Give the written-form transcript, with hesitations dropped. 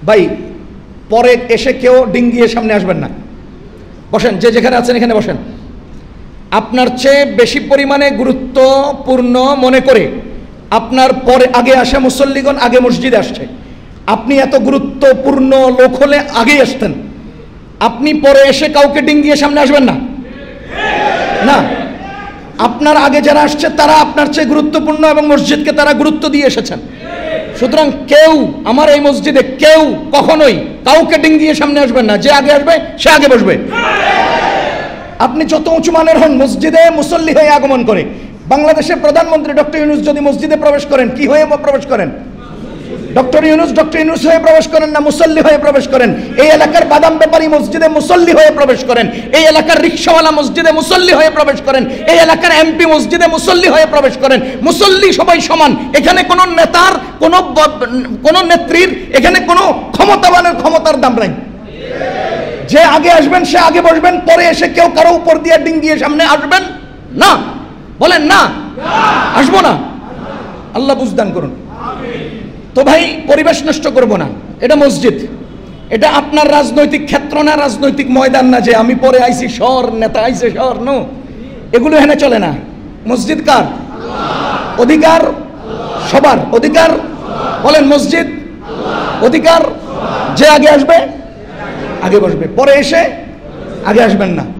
ভাই পরে এসে কেউ ডিঙ্গিয়ে সামনে আসবেন না, বসেন, যে যেখানে আছেন এখানে বসেন। আপনার চেয়ে বেশি পরিমাণে গুরুত্বপূর্ণ মনে করে আপনার পরে আগে আসা মুসল্লিগণ আগে মসজিদে আসছে। আপনি এত গুরুত্বপূর্ণ লোক হলে আগেই আসতেন। আপনি পরে এসে কাউকে ডিঙ্গিয়ে সামনে আসবেন না, না। আপনার আগে যারা আসছে তারা আপনার চেয়ে গুরুত্বপূর্ণ এবং মসজিদকে তারা গুরুত্ব দিয়ে এসেছেন। সুতরাং কেউ আমার এই মসজিদে কেউ কখনোই কাউকে ডিঙ্গিয়ে সামনে আসবেন না। যে আগে আসবে সে আগে বসবে। আপনি যত উঁচু মানের হন, মসজিদে মুসল্লি হয়ে আগমন করে। বাংলাদেশের প্রধানমন্ত্রী ডক্টর ইউনূস যদি মসজিদে প্রবেশ করেন, কি হয়ে প্রবেশ করেন? ডক্টর ইউনূস হয়ে প্রবেশ করেন না মুসল্লি হয়ে প্রবেশ করেন? এই এলাকার বাদাম ব্যাপারী মসজিদে মুসল্লি হয়ে প্রবেশ করেন, এই এলাকার রিকশাওয়ালা মসজিদে মুসল্লি হয়ে প্রবেশ করেন, এই এলাকার এমপি মসজিদে মুসল্লি হয়ে প্রবেশ করেন। মুসল্লি সবাই সমান। এখানে কোনো নেতার, কোনো নেত্রীর, এখানে কোনো ক্ষমতাবানের ক্ষমতার দাম নাই। যে আগে আসবেন সে আগে বসবেন, পরে এসে কেউ কারো উপর দিয়ে ডিঙ্গিয়ে সামনে আসবেন না। বলেন না, আসবো না। আল্লাহ বুঝদান করুন। তো ভাই পরিবেশ নষ্ট করব না। এটা মসজিদ, এটা আপনার রাজনৈতিক ক্ষেত্র না, রাজনৈতিক ময়দান না যে আমি পরে আইছি শহর, নেতা আইছে শহর। নো, এগুলো এখানে চলে না। মসজিদ কার? অধিকার সবার। অধিকার বলেন, মসজিদ অধিকার। যে আগে আসবে আগে বসবে, পরে এসে আগে আসবেন না।